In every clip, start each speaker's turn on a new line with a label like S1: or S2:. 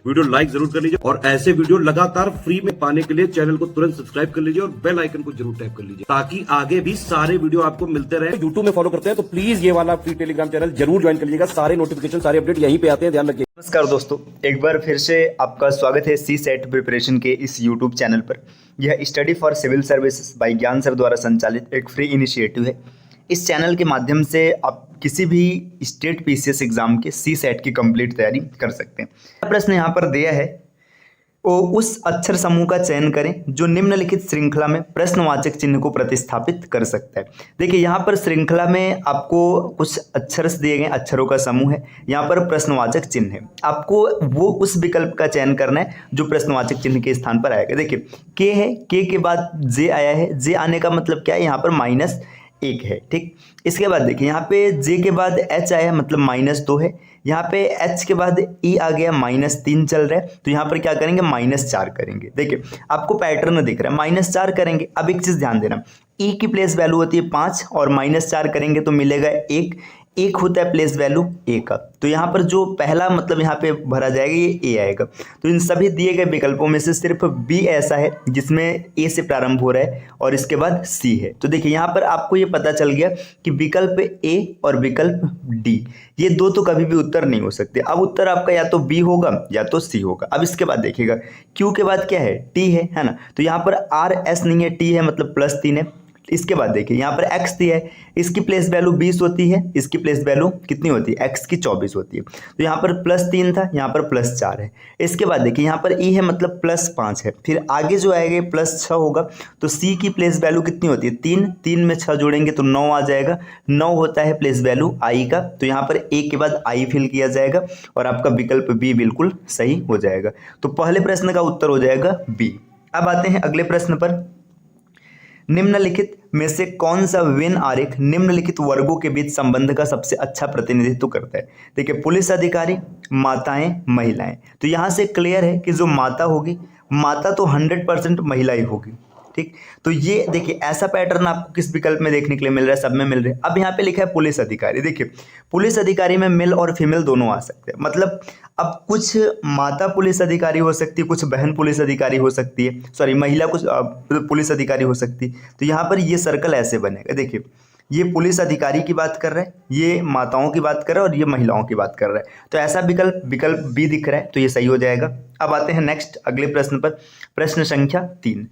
S1: Video like जरूर कर लीजिए और ऐसे वीडियो लगातार फ्री में पाने के लिए चैनल को तुरंत सब्सक्राइब कर लीजिए और बेल आइकन को जरूर टैप कर लीजिए ताकि आगे भी सारे वीडियो आपको मिलते रहे। यूट्यूब में फॉलो करते हैं तो प्लीज ये वाला फ्री टेलीग्राम चैनल जरूर ज्वाइन कर लीजिएगा। सारे नोटिफिकेशन सारे अपडेट यहीं पे आते हैं, ध्यान रखिए।
S2: नमस्कार दोस्तों, एक बार फिर से आपका स्वागत है सी सेट प्रिपरेशन के इस यूट्यूब चैनल पर। यह study for civil services by Gyan sir द्वारा संचालित एक फ्री इनिशिएटिव है। इस चैनल के माध्यम से आप किसी भी स्टेट पीसीएस एग्जाम के सी सेट की कंप्लीट तैयारी कर सकते हैं। प्रश्न यहाँ पर दिया है, वो उस अक्षर समूह का चयन करें जो निम्नलिखित श्रृंखला में प्रश्नवाचक चिन्ह को प्रतिस्थापित कर सकता है। देखिए यहाँ पर श्रृंखला में आपको कुछ अक्षर दिए गए, अक्षरों का समूह है, यहाँ पर प्रश्नवाचक चिन्ह है। आपको वो उस विकल्प का चयन करना है जो प्रश्नवाचक चिन्ह के स्थान पर आएगा। देखिए के है, के के बाद जे आया है, जे आने का मतलब क्या है, यहाँ पर -1 है। ठीक, इसके बाद देखिए यहाँ पे जे के बाद एच आया है, मतलब -2 है। यहाँ पे एच के बाद ई आ गया, -3 चल रहा है, तो यहाँ पर क्या करेंगे, -4 करेंगे। देखिए आपको पैटर्न दिख रहा है, -4 करेंगे। अब एक चीज ध्यान देना, ई की प्लेस वैल्यू होती है 5 और -4 करेंगे तो मिलेगा 1। एक होता है प्लेस वैल्यू ए का, तो यहाँ पर जो पहला मतलब यहाँ पे भरा जाएगा ये ए आएगा। तो इन सभी दिए गए विकल्पों में से सिर्फ बी ऐसा है जिसमें ए से प्रारंभ हो रहा है और इसके बाद सी है। तो देखिए यहाँ पर आपको ये पता चल गया कि विकल्प ए और विकल्प डी ये दो तो कभी भी उत्तर नहीं हो सकते। अब उत्तर आपका या तो बी होगा या तो सी होगा। अब इसके बाद देखिएगा क्यू के बाद क्या है, टी है ना, तो यहाँ पर आर एस नहीं है, टी है मतलब +3 है। इसके बाद देखिए यहाँ पर x दिया है, इसकी प्लेस वैल्यू 20 होती है, इसकी प्लेस वैल्यू कितनी होती है, x की 24 होती है। तो यहाँ पर +3 था, यहाँ पर +4 है। इसके बाद देखिए यहाँ पर e है मतलब +5 है। फिर आगे जो आएगा +6 होगा, तो c की प्लेस वैल्यू कितनी होती है, 3 में 6 जोड़ेंगे तो 9 आ जाएगा। 9 होता है प्लेस वैल्यू i का, तो यहाँ पर a के बाद i फिल किया जाएगा और आपका विकल्प b बिल्कुल सही हो जाएगा। तो पहले प्रश्न का उत्तर हो जाएगा b। अब आते हैं अगले प्रश्न पर। निम्नलिखित में से कौन सा वेन आरेख निम्नलिखित वर्गों के बीच संबंध का सबसे अच्छा प्रतिनिधित्व करता है। देखिए पुलिस अधिकारी, माताएं, महिलाएं। तो यहां से क्लियर है कि जो माता होगी, माता तो 100% महिला ही होगी। ठीक, तो ये देखिए ऐसा पैटर्न आपको किस विकल्प में देखने के लिए मिल रहा है, सब में मिल रहा है। अब यहाँ पे लिखा है पुलिस अधिकारी। देखिए पुलिस अधिकारी में मेल और फीमेल दोनों आ सकते हैं, मतलब अब कुछ माता पुलिस अधिकारी हो सकती है, कुछ बहन पुलिस अधिकारी हो सकती है, सॉरी महिला कुछ पुलिस अधिकारी हो सकती है। तो यहाँ पर ये सर्कल ऐसे बनेगा। देखिए ये पुलिस अधिकारी की बात कर रहा है, ये माताओं की बात कर रहा है और ये महिलाओं की बात कर रहा है। तो ऐसा विकल्प बी दिख रहा है, तो ये सही हो जाएगा। अब आते हैं नेक्स्ट अगले प्रश्न पर। प्रश्न संख्या 3,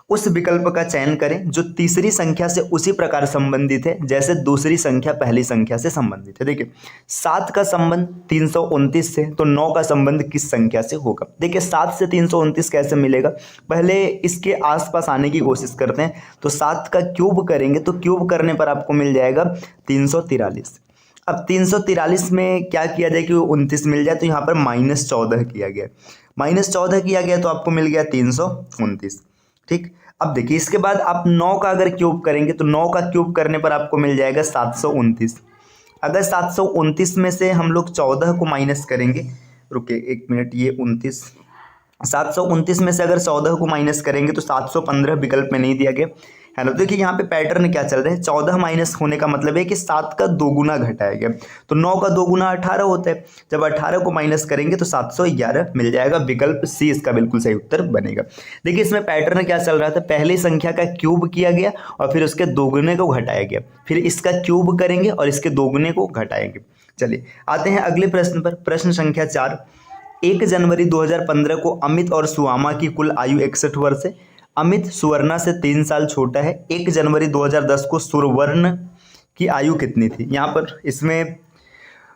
S2: उस विकल्प का चयन करें जो तीसरी संख्या से उसी प्रकार संबंधित है जैसे दूसरी संख्या पहली संख्या से संबंधित है। देखिए 7 का संबंध 329 से, तो 9 का संबंध किस संख्या से होगा। देखिए 7 से 329 कैसे मिलेगा, पहले इसके आसपास आने की कोशिश करते हैं। तो 7 का क्यूब करेंगे, तो क्यूब करने पर आपको मिल जाएगा 343। अब 343 में क्या किया जाए कि 29 मिल जाए, तो यहाँ पर -14 किया गया, -14 किया गया तो आपको मिल गया 329। ठीक, अब देखिए इसके बाद आप 9 का अगर क्यूब करेंगे तो 9 का क्यूब करने पर आपको मिल जाएगा 729। अगर 729 में से हम लोग 14 को माइनस करेंगे, रुकिए 1 मिनट, ये 29, 729 में से अगर 14 को माइनस करेंगे तो 715 विकल्प में नहीं दिया गया है ना। देखिए यहाँ पे पैटर्न क्या चल रहा है, 14 माइनस होने का मतलब है कि 7 का 2 गुना घटाया गया, तो 9 का 2 गुना 18 होता है। जब 18 को माइनस करेंगे तो 711 मिल जाएगा। विकल्प सी इसका बिल्कुल सही उत्तर बनेगा। देखिए इसमें पैटर्न क्या चल रहा था, पहली संख्या का क्यूब किया गया और फिर उसके 2 गुने को घटाया गया, फिर इसका क्यूब करेंगे और इसके 2 गुने को घटाएंगे। चलिए आते हैं अगले प्रश्न पर। प्रश्न संख्या 4, 1 जनवरी 2015 को अमित और सुआमा की कुल आयु 61 वर्ष है। अमित सुवर्णा से 3 साल छोटा है। 1 जनवरी 2010 को सुवर्ण की आयु कितनी थी। यहाँ पर इसमें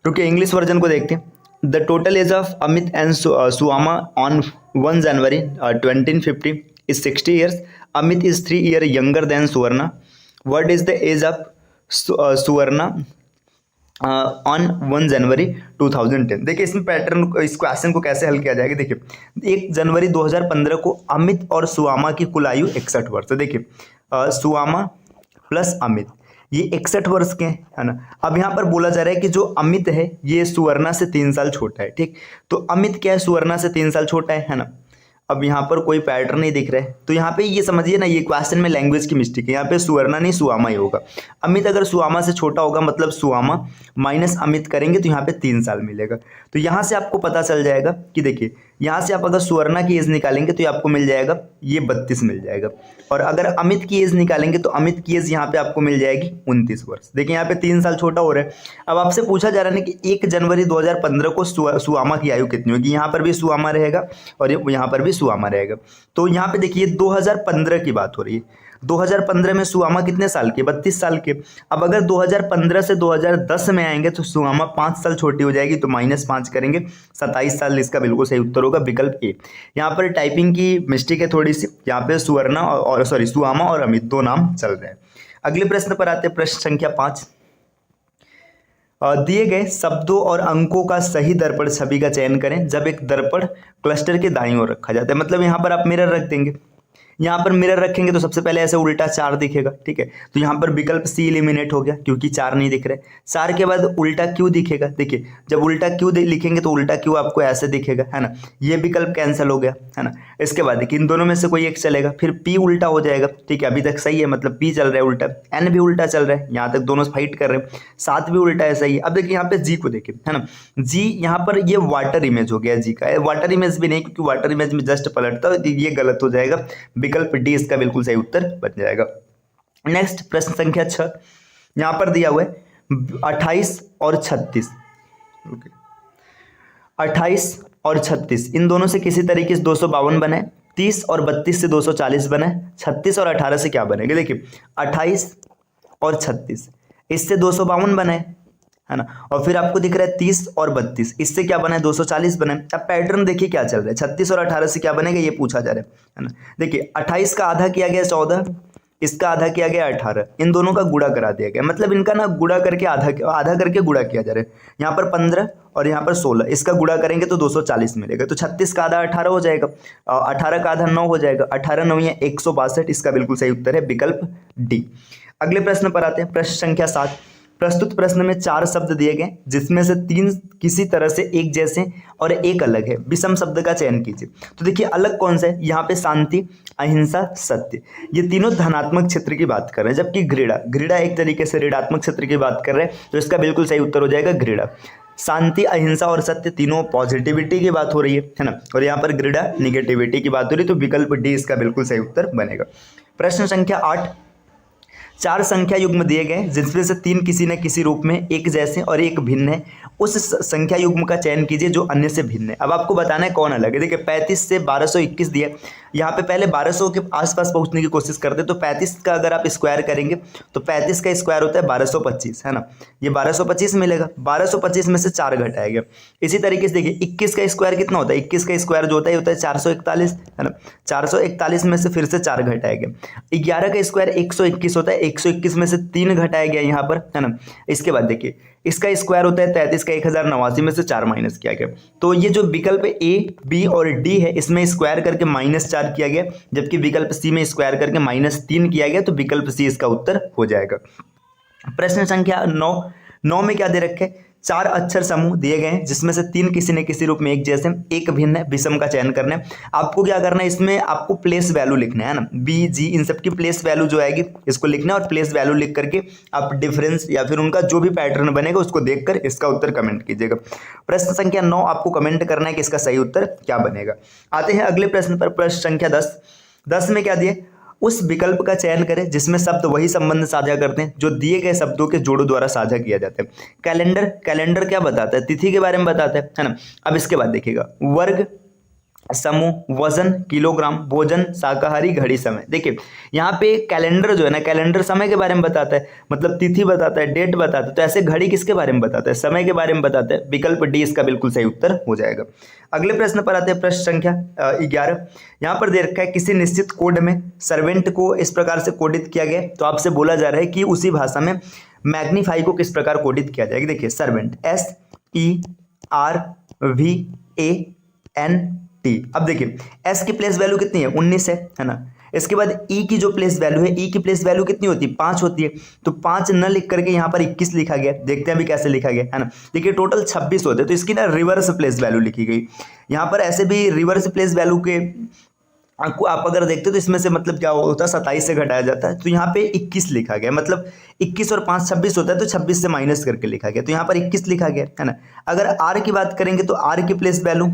S2: रुकिए इंग्लिश वर्जन को देखते हैं। The total age of Amit and Suama on 1 January 2050 is 60 years. Amit is 3 year younger than Suvarna. What is the age of Suvarna on 1 January 2010। देखिए इसमें पैटर्न, इस क्वेश्चन को कैसे हल किया जाएगा। देखिए 1 जनवरी 2015 को अमित और सुआमा की कुल आयु 61 वर्ष। देखिए सुआमा प्लस अमित ये 61 वर्ष के हैं, है ना। अब यहाँ पर बोला जा रहा है कि जो अमित है ये सुवर्णा से 3 साल छोटा है। ठीक, तो अमित क्या है, सुवर्णा से 3 साल छोटा है ना। अब यहाँ पर कोई पैटर्न नहीं दिख रहा है, तो यहाँ पे ये समझिए ना, ये क्वेश्चन में लैंग्वेज की मिस्टेक है। यहाँ पे सुवर्णा नहीं सुआमा ही होगा। अमित अगर सुआमा से छोटा होगा मतलब सुआमा माइनस अमित करेंगे तो यहाँ पे 3 साल मिलेगा। तो यहाँ से आपको पता चल जाएगा कि देखिए यहाँ से आप अगर सुवर्णा की एज निकालेंगे तो ये आपको मिल जाएगा ये 32 मिल जाएगा। और अगर अमित की एज निकालेंगे तो अमित की एज यहाँ पे आपको मिल जाएगी 29 वर्ष। देखिए यहाँ पे 3 साल छोटा हो रहा है। अब आपसे पूछा जा रहा है कि 1 जनवरी 2015 को सुआमा की आयु कितनी होगी। यहाँ पर भी सुआमा रहेगा और यहाँ पर भी सुआमा रहेगा। तो यहाँ पे देखिए 2015 की बात हो रही है। 2015 में सुआमा कितने साल के, 32 साल के। अब अगर 2015 से 2010 में आएंगे तो सुआमा 5 साल छोटी हो जाएगी, तो -5 करेंगे, 27 साल इसका बिल्कुल सही उत्तर होगा विकल्प ए। यहाँ पर टाइपिंग की मिस्टेक है थोड़ी सी, यहाँ पे सुवर्णा और सुआमा और अमित 2 नाम चल रहे हैं। अगले प्रश्न पर आते हैं, प्रश्न संख्या 5। दिए गए शब्दों और अंकों का सही दर्पण छवि का चयन करें जब एक दर्पण क्लस्टर के दाईं ओर रखा जाता है। मतलब यहाँ पर आप मिरर रख देंगे, यहाँ पर मिरर रखेंगे तो सबसे पहले ऐसे उल्टा 4 दिखेगा, ठीक है। तो यहाँ पर विकल्प सी एलिमिनेट हो गया क्योंकि 4 नहीं दिख रहे। 4 के बाद उल्टा क्यू दिखेगा। देखिए जब उल्टा क्यू लिखेंगे तो उल्टा क्यू आपको ऐसे दिखेगा, है ना। ये विकल्प कैंसिल हो गया, है ना। इसके बाद देखिए इन दोनों में से कोई एक चलेगा, फिर पी उल्टा हो जाएगा, ठीक है। अभी तक सही है, मतलब पी चल रहा है उल्टा, एन भी उल्टा चल रहा है, यहाँ तक दोनों फाइट कर रहे हैं। 7 भी उल्टा है, सही है। अब देखिए यहाँ पे जी को देखिए, है ना। जी यहाँ पर ये वाटर इमेज हो गया जी का, वाटर इमेज भी नहीं क्योंकि वाटर इमेज में जस्ट पलटता है, ये गलत हो जाएगा। विकल्प डी इसका बिल्कुल सही उत्तर बन जाएगा। नेक्स्ट प्रश्न संख्या 6 यहां पर दिया हुआ है 28 और 36। 28 और 36 इन दोनों से किसी तरीके से 252 बने, 30 और 32 से 240 बने, 36 और 18 से क्या बनेगा। देखिए 28 और 36 इससे 252 बने, है ना। और फिर आपको दिख रहा है 30 और 32 इससे क्या बना है, 240 बना है। अब पैटर्न देखिए क्या चल रहा है, 36 और 18 से क्या बनेगा ये पूछा जा रहा है ना। देखिए 28 का आधा किया गया 14, इसका आधा किया गया 18, इन दोनों का गुणा करा दिया गया। मतलब इनका ना गुणा करके आधा करके गुणा किया जा रहा है। यहाँ पर 15 और यहाँ पर 16, इसका गुणा करेंगे तो 240 मिलेगा। तो 36 का आधा 18 हो जाएगा, 18 का आधा 9 हो जाएगा, 18 9 या 162, इसका बिल्कुल सही उत्तर है विकल्प डी। अगले प्रश्न पर आते हैं, प्रश्न संख्या 7। प्रस्तुत प्रश्न में 4 शब्द दिए गए जिसमें से 3 किसी तरह से एक जैसे और एक अलग है। विषम शब्द का चयन कीजिए। तो देखिए अलग कौन सा है, यहाँ पे शांति, अहिंसा, सत्य, ये तीनों धनात्मक क्षेत्र की बात कर रहे हैं, जबकि घृणा एक तरीके से ऋणात्मक क्षेत्र की बात कर रहे हैं। तो इसका बिल्कुल सही उत्तर हो जाएगा घृणा। शांति, अहिंसा और सत्य तीनों पॉजिटिविटी की बात हो रही है ना। और यहाँ पर घृणा निगेटिविटी की बात हो रही है, तो विकल्प डी इसका बिल्कुल सही उत्तर बनेगा। प्रश्न संख्या 8। 4 संख्या युग्म दिए गए जिसमें से 3 किसी न किसी रूप में एक जैसे और एक भिन्न है। उस संख्या युग्म का चयन कीजिए जो अन्य से भिन्न है। अब आपको बताना है कौन अलग है। देखिए 35 से 1221 दिया, यहाँ पे पहले 1200 के आसपास पहुंचने की कोशिश करते, तो 35 का अगर आप स्क्वायर करेंगे तो 35 का स्क्वायर होता है 1225, है ना। ये 1225 मिलेगा, 1225 में से 4 घटाएगा। इसी तरीके से देखिए 21 का स्क्वायर कितना होता है, 21 का स्क्वायर जो होता है 441, है ना। 441 में से फिर से 4 घटाएगा। 11 का स्क्वायर 121 होता है, 121 में से 3 घटाया गया यहाँ पर, है ना। इसके बाद देखिए इसका स्क्वायर होता है 33 का 1089 में से 4 माइनस किया गया। तो ये जो विकल्प ए, बी और डी है इसमें स्क्वायर करके -4 किया गया, जबकि विकल्प सी में स्क्वायर करके -3 किया गया। तो विकल्प सी इसका उत्तर हो जाएगा। प्रश्न संख्या 9 में क्या दे रखे, 4 अक्षर समूह दिए गए हैं जिसमें से 3 किसी न किसी रूप में एक जैसे, एक भिन्न है। विषम का चयन करना है। आपको क्या करना है, इसमें आपको प्लेस वैल्यू लिखना है ना, बी जी इन सब की प्लेस वैल्यू जो आएगी इसको लिखना है, और प्लेस वैल्यू लिख करके आप डिफरेंस या फिर उनका जो भी पैटर्न बनेगा उसको देखकर इसका उत्तर कमेंट कीजिएगा। प्रश्न संख्या 9 आपको कमेंट करना है कि इसका सही उत्तर क्या बनेगा। आते हैं अगले प्रश्न पर, प्रश्न संख्या 10 में क्या दिए, उस विकल्प का चयन करें जिसमें शब्द वही संबंध साझा करते हैं जो दिए गए शब्दों के जोड़ों द्वारा साझा किया जाता है। कैलेंडर क्या बताता है, तिथि के बारे में बताता है ना। अब इसके बाद देखिएगा वर्ग, समूह, वजन, किलोग्राम, भोजन, शाकाहारी, घड़ी, समय। देखिए यहाँ पे कैलेंडर जो है ना, कैलेंडर समय के बारे में बताता है, मतलब तिथि बताता है, डेट बताता है। तो ऐसे घड़ी किसके बारे में बताता है, समय के बारे में बताता है। विकल्प डी इसका बिल्कुल सही उत्तर हो जाएगा। अगले प्रश्न पर आते हैं, प्रश्न संख्या 11। यहाँ पर दे रखा है किसी निश्चित कोड में सर्वेंट को इस प्रकार से कोडित किया गया। तो आपसे बोला जा रहा है कि उसी भाषा में मैग्नीफाई को किस प्रकार कोडित किया जाएगा। देखिए सर्वेंट SERVANT। अब देखिए एस की प्लेस वैल्यू कितनी है, 19 है ना। इसके बाद ई की जो प्लेस वैल्यू है, ई की प्लेस वैल्यू कितनी होती है, 5 होती है। तो 5 न लिख करके यहाँ पर 21 लिखा गया। देखते हैं अभी कैसे लिखा गया, है ना। देखिए टोटल 26 होते हैं, तो इसकी ना रिवर्स प्लेस वैल्यू लिखी गई। यहाँ पर ऐसे भी रिवर्स प्लेस वैल्यू के आप अगर देखते हो तो इसमें से मतलब क्या होता है, 27 से घटाया जाता है। तो यहाँ पे 21 लिखा गया, मतलब 21 और 5 26 होता है, तो 26 से माइनस करके लिखा गया। तो यहाँ पर 21 लिखा गया, है ना। अगर आर की बात करेंगे तो आर की प्लेस वैल्यू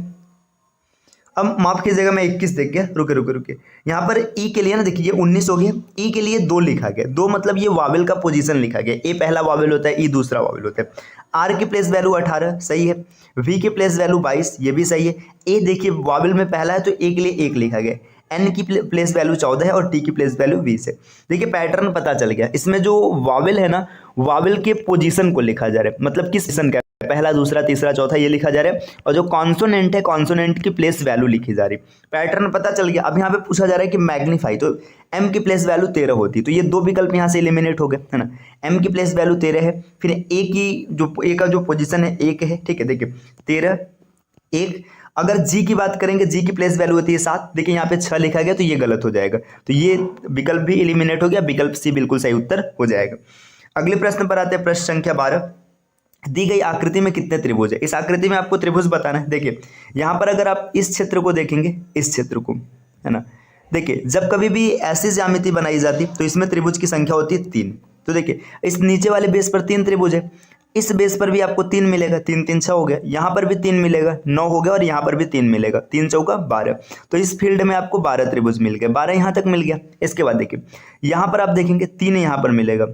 S2: अब माफ कीजिएगा, मैं 21 देख गया, रुके। यहाँ पर ई के लिए ना देखिए, ये 19 हो गया, ई के लिए 2 लिखा गया, 2 मतलब ये वावेल का पोजीशन लिखा गया, ए पहला वावेल होता है, ई दूसरा वावेल होता है। आर की प्लेस वैल्यू 18 सही है, वी की प्लेस वैल्यू 22 ये भी सही है। ए देखिए वावेल में पहला है तो ए के लिए 1 लिखा गया, एन की प्लेस वैल्यू 14 है और टी की प्लेस वैल्यू 20 है। देखिए पैटर्न पता चल गया, इसमें जो वावेल है ना, वावेल के पोजीशन को लिखा जा रहा है, मतलब किस पोजीशन का, पहला दूसरा तीसरा चौथा ये लिखा जा रहा है, और जो कॉन्सोनेंट है कॉन्सोनेंट की प्लेस वैल्यू लिखी जा रही। पैटर्न पता चल गया। अब यहाँ पे पूछा जा रहा है कि मैग्नीफाई, तो एम की प्लेस वैल्यू 13 होती, तो ये 2 विकल्प यहाँ से एलिमिनेट हो गए, है ना। एम की प्लेस वैल्यू 13 है, फिर ए का जो पोजीशन है 1 है, ठीक है। देखिए 13 1, अगर जी की बात करेंगे, जी की प्लेस वैल्यू होती है 7, देखिए यहाँ पे 6 लिखा गया तो ये गलत हो जाएगा, तो ये विकल्प भी एलिमिनेट हो गया, विकल्प सी बिल्कुल सही उत्तर हो जाएगा। अगले प्रश्न पर आते हैं, प्रश्न संख्या 12। दी गई आकृति में कितने त्रिभुज है? इस आकृति में आपको त्रिभुज बताना है। देखिए यहाँ पर अगर आप इस क्षेत्र को देखेंगे, इस क्षेत्र को, है ना, देखिए जब कभी भी ऐसी ज्यामिति बनाई जाती तो इसमें त्रिभुज की संख्या होती है 3। तो देखिए इस नीचे वाले बेस पर 3 त्रिभुज है, इस बेस पर भी आपको 3 मिलेगा, 3 3 6 हो गया, यहाँ पर भी 3 मिलेगा, 9 हो गया, और यहाँ पर भी 3 मिलेगा, 3 चौका 12। तो इस फील्ड में आपको 12 त्रिभुज मिल गए, 12 यहाँ तक मिल गया। इसके बाद देखिए यहाँ पर आप देखेंगे 3 यहाँ पर मिलेगा,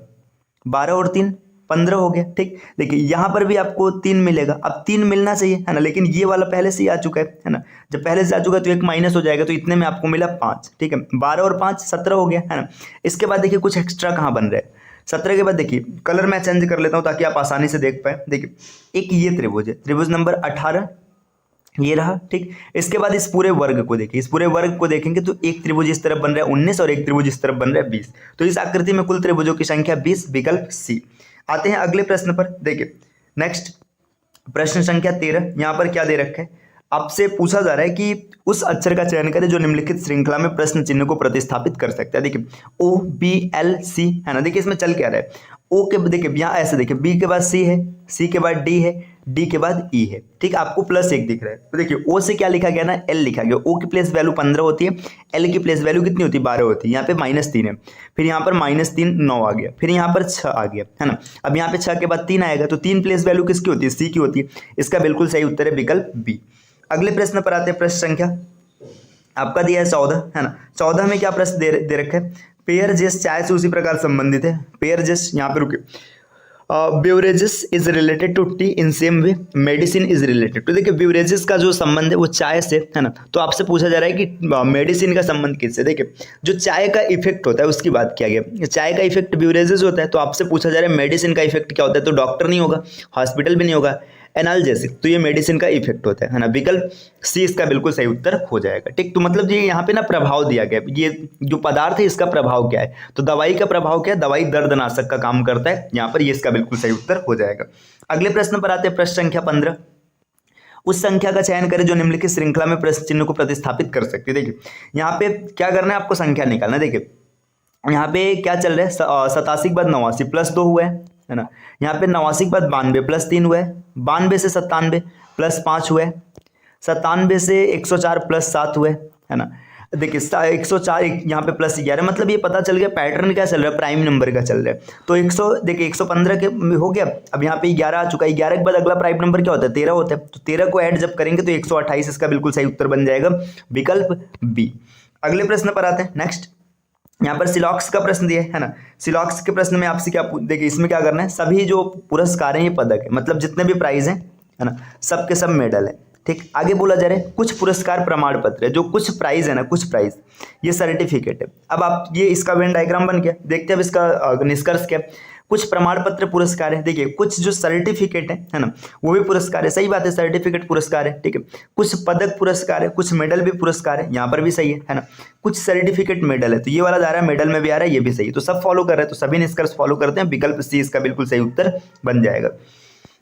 S2: 12 और 3 15 हो गया, ठीक। देखिए यहाँ पर भी आपको 3 मिलेगा, अब 3 मिलना चाहिए, है ना, लेकिन ये वाला पहले से ही आ चुका है ना, जब पहले से आ चुका है तो एक माइनस हो जाएगा, तो इतने में आपको मिला 5, ठीक है। 12 और 5 17 हो गया, है ना। इसके बाद देखिए कुछ एक्स्ट्रा कहाँ बन रहा है, 17 के बाद देखिए कलर मैं चेंज कर लेता हूँ ताकि आप आसानी से देख पाए। देखिए एक ये त्रिभुज है, त्रिभुज नंबर 18 ये रहा, ठीक। इसके बाद इस पूरे वर्ग को देखिए, इस पूरे वर्ग को देखेंगे तो एक त्रिभुज इस तरफ बन रहा है 19 और एक त्रिभुज इस तरफ बन रहा है 20, तो इस आकृति में कुल त्रिभुजों की संख्या 20, विकल्प सी। आते हैं अगले प्रश्न पर। देखिए नेक्स्ट प्रश्न संख्या 13, यहाँ पर क्या दे रखा है, आपसे पूछा जा रहा है कि उस अक्षर का चयन करें जो निम्नलिखित श्रृंखला में प्रश्न चिन्ह को प्रतिस्थापित कर सकता है। देखिए ओ बी एल सी, है ना। देखिए इसमें चल क्या रहा है, ओ के देखिए यहाँ ऐसे देखिए, बी के बाद सी है, सी के बाद डी है, डी के बाद ई है, ठीक। आपको +1 दिख रहा है, तो देखिए ओ से क्या लिखा गया ना, एल लिखा गया। ओ की प्लेस वैल्यू 15 होती है, एल की प्लेस वैल्यू कितनी होती है, 12 होती है। यहाँ पे -3 है, फिर यहाँ पर -3 9 आ गया, फिर यहाँ पर 6 आ गया, है ना। अब यहाँ पे 6 के बाद 3 आएगा, तो 3 प्लेस वैल्यू किसकी होती है, सी की होती है। इसका बिल्कुल सही उत्तर है विकल्प बी। अगले प्रश्न पर आते हैं, प्रश्न संख्या आपका दिया है 14, है ना। 14 में क्या प्रश्न दे रखा है, पेयर जेस चाय से उसी प्रकार संबंधित है। पेयर जेस, यहाँ पे रुके, beverages is related to tea in same way medicine is related. तो देखिए बेवरेजेस का जो संबंध है वो चाय से, है ना। तो आपसे पूछा जा रहा है कि मेडिसिन का संबंध किससे। देखिए जो चाय का इफेक्ट होता है उसकी बात किया गया, चाय का इफेक्ट बेवरेजेस होता है, तो आपसे पूछा जा रहा है मेडिसिन का इफेक्ट क्या होता है, तो डॉक्टर नहीं होगा, हॉस्पिटल भी नहीं होगा, एनाल्जेसिक, तो ये मेडिसिन का इफेक्ट होता है ना। विकल्प सी इसका बिल्कुल सही उत्तर हो जाएगा, ठीक। तो मतलब ये यहाँ पे ना प्रभाव दिया गया, ये जो पदार्थ है इसका प्रभाव क्या है, तो दवाई का प्रभाव क्या है, दवाई दर्दनाशक का काम करता है, यहाँ पर ये इसका बिल्कुल सही उत्तर हो जाएगा। अगले प्रश्न पर आते हैं, प्रश्न संख्या 15। उस संख्या का चयन करें जो निम्नलिखित श्रृंखला में प्रश्न चिन्ह को प्रतिस्थापित कर सकती है। देखिए यहाँ पे क्या करना है, आपको संख्या निकालना है। देखिए यहाँ पे क्या चल रहा है, 87 के बाद 89 +2 हुआ है ना। यहाँ पे 89 के बाद 92 +3 हुआ है, 92 से 97 +5 हुआ है, 97 से 104 +7 हुआ है ना। देखिए 104 यहाँ पे +11, मतलब ये पता चल गया पैटर्न क्या चल रहा है, प्राइम नंबर का चल रहा है। तो 100 देखिए 115 के हो गया, अब यहाँ पे 11 आ चुका है, 11 के बाद अगला प्राइम नंबर क्या होता है, 13 होता है। तो 13 को ऐड जब करेंगे तो 128 इसका बिल्कुल सही उत्तर बन जाएगा, विकल्प बी। अगले प्रश्न पर आते हैं, नेक्स्ट यहाँ पर सिलॉक्स का प्रश्न दिया है ना। सिलॉक्स के प्रश्न में आपसे क्या देखिए, इसमें क्या करना है, सभी जो पुरस्कार हैं ये पदक है, मतलब जितने भी प्राइज हैं, है ना, सब के सब मेडल है, ठीक। आगे बोला जा रहा है कुछ पुरस्कार प्रमाण पत्र है, जो कुछ प्राइज है ना, कुछ प्राइज ये सर्टिफिकेट है। अब आप ये इसका वेन डायग्राम बन गया, देखते हैं अब इसका निष्कर्ष क्या। कुछ प्रमाण पत्र पुरस्कार है, देखिए कुछ जो सर्टिफिकेट है ना, वो भी पुरस्कार है, सही बात है, सर्टिफिकेट पुरस्कार है, ठीक है। कुछ पदक पुरस्कार है, कुछ मेडल भी पुरस्कार है, यहाँ पर भी सही है ना। कुछ सर्टिफिकेट मेडल है, तो ये वाला जा रहा है मेडल में भी आ रहा है, ये भी सही है, तो सब फॉलो कर रहे हैं, तो सभी निष्कर्ष फॉलो करते हैं, विकल्प सी इसका बिल्कुल सही उत्तर बन जाएगा।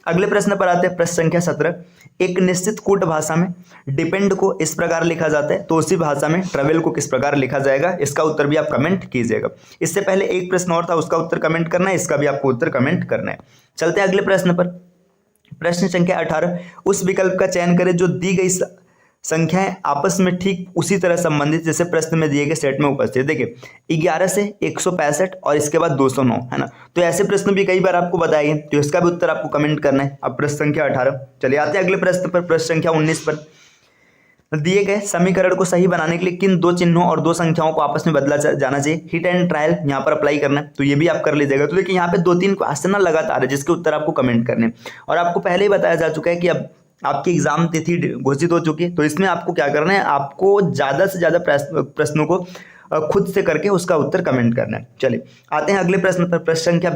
S2: अगले प्रश्न पर आते हैं, प्रश्न संख्या 17। एक निश्चित कूट भाषा में डिपेंड को इस प्रकार लिखा जाता है, तो उसी भाषा में ट्रेवल को किस प्रकार लिखा जाएगा, इसका उत्तर भी आप कमेंट कीजिएगा। इससे पहले एक प्रश्न और था, उसका उत्तर कमेंट करना है, इसका भी आपको उत्तर कमेंट करना है। चलते हैं अगले प्रश्न पर। प्रश्न संख्या 18। उस विकल्प का चयन करें जो दी गई संख्याएं आपस में ठीक उसी तरह संबंधित जैसे प्रश्न में दिए गए सेट में उपस्थित। देखिए 11 से 165 और इसके बाद 209, है ना। तो ऐसे प्रश्न भी कई बार आपको बताए गए, तो इसका भी उत्तर आपको कमेंट करना है। अब प्रश्न संख्या 18। चलिए आते हैं अगले प्रश्न पर, प्रश्न संख्या 19 पर। दिए गए समीकरण को सही बनाने के लिए किन दो चिन्हों और दो संख्याओं को आपस में बदला जाना चाहिए। हिट एंड ट्रायल यहाँ पर अप्लाई करना है, तो ये भी आप कर लीजिएगा। तो देखिए यहाँ पे 2-3 क्वेश्चन लगातार है जिसके उत्तर आपको कमेंट करने हैं। और आपको पहले ही बताया जा चुका है कि अब आपकी एग्जाम तिथि घोषित हो चुकी है, तो इसमें आपको क्या करना है, आपको ज़्यादा से ज़्यादा प्रश्नों को खुद से करके उसका उत्तर कमेंट करना है। चलिए आते हैं अगले प्रश्न पर। प्रश्न संख्या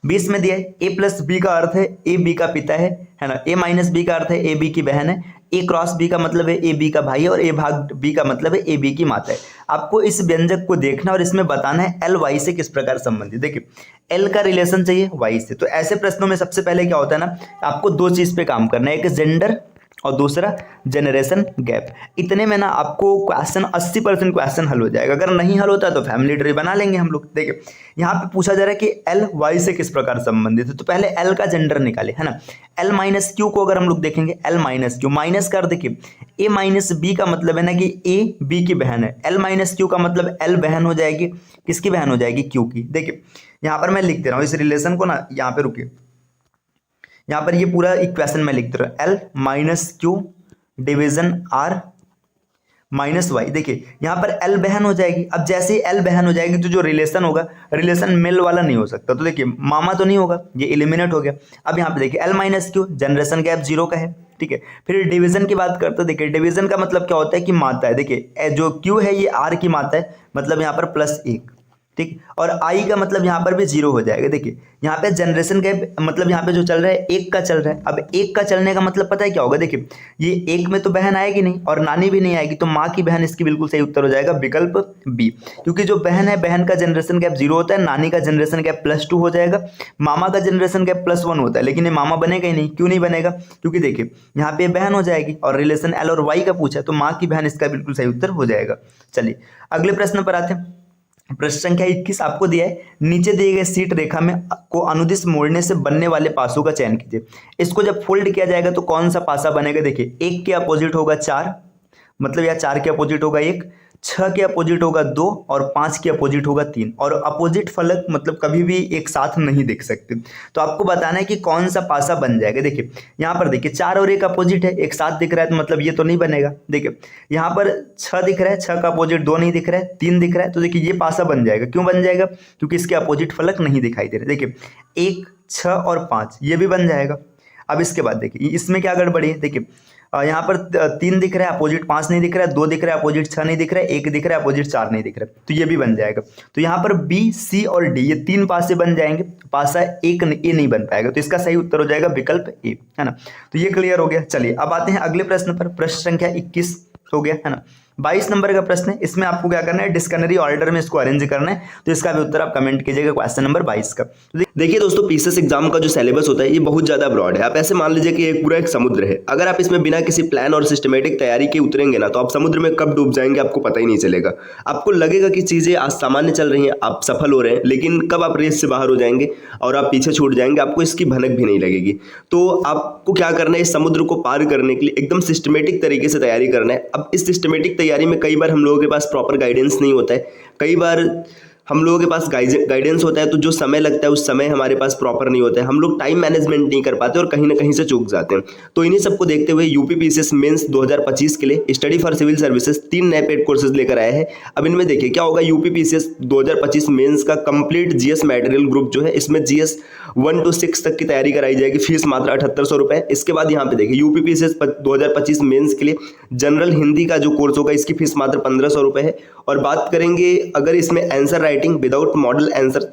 S2: 20 में दिया है ए प्लस बी का अर्थ है ए बी का पिता है ना। ए माइनस बी का अर्थ है ए बी की बहन है। ए क्रॉस बी का मतलब है ए बी का भाई है। और ए भाग बी का मतलब है ए बी की माता है। आपको इस व्यंजक को देखना और इसमें बताना है एल वाई से किस प्रकार संबंधित। देखिए एल का रिलेशन चाहिए वाई से, तो ऐसे प्रश्नों में सबसे पहले क्या होता है ना, आपको दो चीज पे काम करना है, एक जेंडर और दूसरा जनरेशन गैप। इतने में ना आपको क्वेश्चन 80% क्वेश्चन हल हो जाएगा। अगर नहीं हल होता तो फैमिली ट्री बना लेंगे हम लोग। देखिए यहाँ पे पूछा जा रहा है कि एल वाई से किस प्रकार संबंधित है, तो पहले एल का जेंडर निकाले, है ना। एल माइनस क्यू को अगर हम लोग देखेंगे, एल माइनस क्यू माइनस कर, देखिए ए माइनस बी का मतलब है ना कि ए बी की बहन है। एल माइनस क्यू का मतलब एल बहन हो जाएगी, किसकी बहन हो जाएगी, क्यू की। देखिए यहाँ पर मैं लिख दे रहा हूँ इस रिलेशन को ना, यहाँ पे रुकिए, यहाँ पर ये पूरा इक्वेशन में लिख दे रहा हूँ, L minus Q division R minus Y. देखिए यहाँ पर एल बहन हो जाएगी। अब जैसे ही एल बहन हो जाएगी तो जो रिलेशन होगा, रिलेशन मेल वाला नहीं हो सकता, तो देखिए मामा तो नहीं होगा, ये एलिमिनेट हो गया। अब यहाँ पे देखिए L minus Q generation gap 0 का है, ठीक है। फिर डिवीजन की बात करते हैं। देखिए डिवीजन का मतलब क्या होता है कि माता है। देखिए जो क्यू है ये आर की माता है, मतलब यहाँ पर +1, ठीक। और आई का मतलब यहाँ पर भी 0 हो जाएगा। देखिए यहाँ पे जनरेशन गैप मतलब यहाँ पे जो चल रहा है 1 का चल रहा है। अब 1 का चलने का मतलब पता है क्या होगा, देखिए ये 1 में तो बहन आएगी नहीं और नानी भी नहीं आएगी, तो माँ की बहन इसकी बिल्कुल सही उत्तर हो जाएगा विकल्प बी। क्योंकि जो बहन है, बहन का जनरेशन गैप 0 होता है, नानी का जनरेशन गैप +2 हो जाएगा, मामा का जनरेशन गैप +1 होता है। लेकिन ये मामा बनेगा ही नहीं। क्यों नहीं बनेगा, क्योंकि देखिए यहाँ पे बहन हो जाएगी और रिलेशन एल और वाई का पूछा है, तो माँ की बहन इसका बिल्कुल सही उत्तर हो जाएगा। चलिए अगले प्रश्न पर आते हैं। प्रश्न संख्या 21 आपको दिया है, नीचे दिए गए सीट रेखा में को अनुदिश मोड़ने से बनने वाले पासों का चयन कीजिए। इसको जब फोल्ड किया जाएगा तो कौन सा पासा बनेगा। देखिए 1 के अपोजिट होगा 4, मतलब या 4 के अपोजिट होगा 1, 6 के अपोजिट होगा 2 और 5 के अपोजिट होगा 3। और अपोजिट फलक मतलब कभी भी एक साथ नहीं दिख सकते, तो आपको बताना है कि कौन सा पासा बन जाएगा। देखिए यहाँ पर देखिए 4 और 1 अपोजिट है, एक साथ दिख रहा है, तो मतलब ये तो नहीं बनेगा। देखिए यहाँ पर 6 दिख रहा है, 6 का अपोजिट 2 नहीं दिख रहा है, 3 दिख रहा है, तो देखिए ये पासा बन जाएगा। क्यों बन जाएगा, क्योंकि इसके अपोजिट फलक नहीं दिखाई दे रहे। देखिए 1, 6 और 5 ये भी बन जाएगा। अब इसके बाद देखिए इसमें क्या गड़बड़ी है। देखिए यहाँ पर 3 दिख रहा है, अपोजिट 5 नहीं दिख रहा है, 2 दिख रहा है, अपोजिट 6 नहीं दिख रहा है, 1 दिख रहा है, अपोजिट 4 नहीं दिख रहा है, तो ये भी बन जाएगा। तो यहाँ पर बी, सी और डी ये 3 पासे बन जाएंगे, पासा एक ए नहीं बन पाएगा, तो इसका सही उत्तर हो जाएगा विकल्प ए, है ना। तो ये क्लियर हो गया। चलिए अब आते हैं अगले प्रश्न पर। प्रश्न संख्या 21 हो गया, है ना। 22 नंबर का प्रश्न है, इसमें आपको क्या करना है, डिस्कनरी ऑर्डर में इसको अरेंज करना है, तो इसका भी उत्तर आप कमेंट कीजिएगा क्वेश्चन नंबर 22 का।
S1: देखिए दोस्तों, पीसीएस एग्जाम का जो सिलेबस होता है ये बहुत ज्यादा ब्रॉड है। आप ऐसे मान लीजिए कि एक पूरा एक समुद्र है। अगर आप इसमें बिना किसी प्लान और सिस्टमेटिक तैयारी के उतरेंगे ना, तो आप समुद्र में कब डूब जाएंगे आपको पता ही नहीं चलेगा। आपको लगेगा कि चीजें आज सामान्य चल रही हैं, आप सफल हो रहे हैं, लेकिन कब आप रेस से बाहर हो जाएंगे और आप पीछे छूट जाएंगे, आपको इसकी भनक भी नहीं लगेगी। तो आपको क्या करना है, इस समुद्र को पार करने के लिए एकदम सिस्टमेटिक तरीके से तैयारी करना है। अब इस सिस्टमेटिक तैयारी में कई बार हम लोगों के पास प्रॉपर गाइडेंस नहीं होता है, कई बार हम लोगों के पास गाइडेंस होता है तो जो समय लगता है उस समय हमारे पास प्रॉपर नहीं होता है, हम लोग टाइम मैनेजमेंट नहीं कर पाते और कहीं ना कहीं से चूक जाते हैं। तो इन्हीं सबको देखते हुए यूपी पीसीएस मेंस 2025 के लिए स्टडी फॉर सिविल सर्विसेज 3 नए पेड कोर्सेज लेकर आए हैं। अब इनमें देखिए क्या होगा, यूपी पीसीएस 2025 मेंस का कंप्लीट जीएस मटेरियल ग्रुप जो है, इसमें जीएस 1 to 6 तक की तैयारी कराई जाएगी, फीस मात्र 7800 रुपए। इसके बाद यहाँ पे देखिए यूपी पीसीएस 2025 मेंस के लिए जनरल हिंदी का जो कोर्स होगा इसकी फीस मात्र 1500 रुपए है। और बात करेंगे अगर इसमें answer writing without model answer,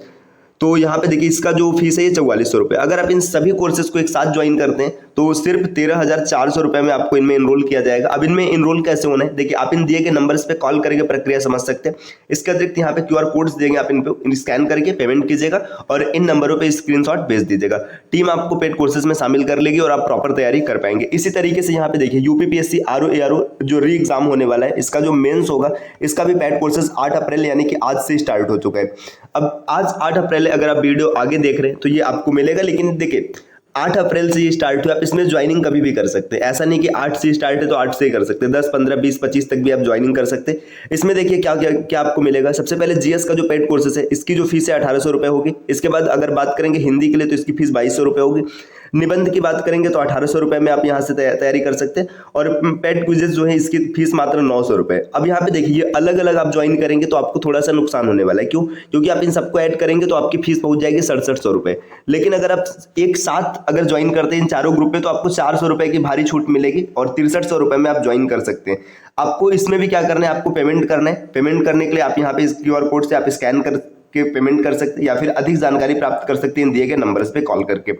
S1: तो यहाँ पे देखिए इसका जो फीस है ये 4400 रुपये। अगर आप इन सभी कोर्सेज को एक साथ ज्वाइन करते हैं तो सिर्फ 13,400 रुपये में आपको इनमें इनरोल किया जाएगा। अब इनमें इनरोल कैसे होना है, देखिए आप इन दिए गए नंबर्स पे कॉल करके प्रक्रिया समझ सकते हैं। इसके अतिरिक्त यहाँ पे QR कोड्स देंगे, आप इन पे स्कैन करके पेमेंट कीजिएगा और इन नंबरों पे स्क्रीनशॉट भेज दीजिएगा। टीम आपको पेड कोर्सेज में शामिल कर लेगी और आप प्रॉपर तैयारी कर पाएंगे। इसी तरीके से यहाँ पे देखिए यूपीपीएससी RO जो री एग्जाम होने वाला है, इसका जो मेंस होगा इसका भी पेड कोर्सेज 8 अप्रैल यानी कि आज से स्टार्ट हो चुका है। अब आज 8 अप्रैल अगर आप वीडियो आगे देख रहे हैं तो ये आपको मिलेगा, लेकिन देखिए 8 अप्रैल से ये स्टार्ट हुआ, आप इसमें ज्वाइनिंग कभी भी कर सकते हैं। ऐसा नहीं कि 8 से स्टार्ट है तो 8 से ही कर सकते हैं, 10, 15, 20, 25 तक भी आप ज्वाइनिंग कर सकते हैं। इसमें देखिए क्या क्या क्या आपको मिलेगा। सबसे पहले जीएस का जो पेड कोर्सेस है इसकी जो फीस है 1800 रुपये होगी। इसके बाद अगर बात करेंगे हिंदी के लिए तो इसकी फीस 2200 रुपये होगी।
S3: निबंध की बात करेंगे तो 1800 रुपये में आप यहाँ से तैयारी कर सकते हैं। और पेड क्विजेज जो है इसकी फीस मात्र 900 रुपये। अब यहाँ पे देखिए अलग अलग आप ज्वाइन करेंगे तो आपको थोड़ा सा नुकसान होने वाला है। क्यों? क्योंकि आप इन सबको ऐड करेंगे तो आपकी फीस पहुंच जाएगी 6700 रुपये। लेकिन अगर आप एक साथ अगर ज्वाइन करते हैं इन चारों ग्रुप में तो आपको 400 रुपये की भारी छूट मिलेगी और 6300 रुपये में आप ज्वाइन कर सकते हैं। आपको इसमें भी क्या करना है, आपको पेमेंट करना है। पेमेंट करने के लिए आप यहाँ पे इस QR कोड से आप स्कैन कर के पेमेंट कर सकते हैं या फिर अधिक जानकारी प्राप्त कर सकते हैं इन दिए गए नंबर्स पे कॉल करके।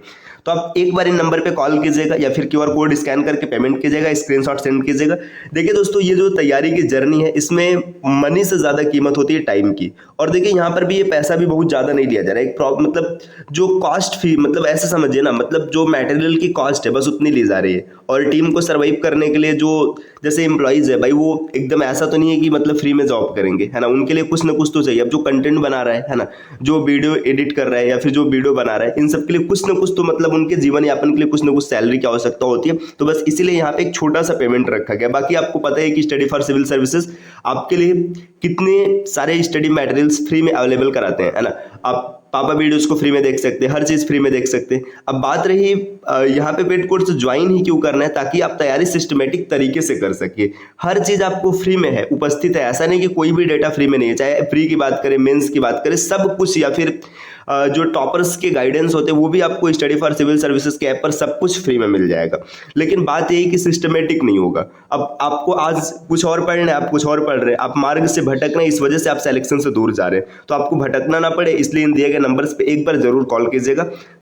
S3: तो आप एक बार इन नंबर पे कॉल कीजिएगा या फिर QR कोड स्कैन करके पेमेंट कीजिएगा, स्क्रीनशॉट सेंड कीजिएगा। देखिए दोस्तों, ये जो तैयारी की जर्नी है इसमें मनी से ज़्यादा कीमत होती है टाइम की। और देखिए यहाँ पर भी ये पैसा भी बहुत ज़्यादा नहीं लिया जा रहा है। मतलब जो कॉस्ट फी, मतलब ऐसे समझिए ना, मतलब जो मटेरियल की कॉस्ट है बस उतनी ली जा रही है। और टीम को सर्वाइव करने के लिए जो जैसे एम्प्लॉइज़ है भाई, वो एकदम ऐसा तो नहीं है कि मतलब फ्री में जॉब करेंगे, है ना। उनके लिए कुछ ना कुछ तो चाहिए। अब जो कंटेंट बना रहा है ना, जो वीडियो एडिट कर रहा है या फिर जो वीडियो बना रहा है, इन सब के लिए कुछ ना कुछ तो मतलब उनके जीवन यापन के लिए कुछ ना कुछ सैलरी की आवश्यकता होती है। तो बस इसीलिए यहाँ पे एक छोटा सा पेमेंट रखा गया। बाकी आपको पता है कि स्टडी फॉर सिविल सर्विसेज आपके लिए कितने सारे स्टडी मटेरियल्स फ्री में अवेलेबल कराते हैं, है ना। आप पापा वीडियोस को फ्री में देख सकते हैं, हर चीज़ फ्री में देख सकते हैं। अब बात रही यहाँ पे पेड कोर्स ज्वाइन ही क्यों करना है, ताकि आप तैयारी सिस्टमेटिक तरीके से कर सकिए। हर चीज़ आपको फ्री में है, उपस्थित है। ऐसा नहीं कि कोई भी डेटा फ्री में नहीं है। चाहे प्री की बात करें, मेंस की बात करें, सब कुछ, या फिर जो टॉपर्स के गाइडेंस होते हैं वो भी आपको स्टडी फॉर सिविल सर्विसेज के ऐप पर सब कुछ फ्री में मिल जाएगा। लेकिन बात यही कि सिस्टमेटिक नहीं होगा। अब आपको आज कुछ और पढ़ना है, आप कुछ और पढ़ रहे हैं, आप मार्ग से भटक रहे हैं, इस वजह से आप सिलेक्शन से दूर जा रहे हैं। तो आपको भटकना ना पड़े इसलिए इन दिए गए नंबर्स पे एक बार जरूर कॉल कीजिएगा।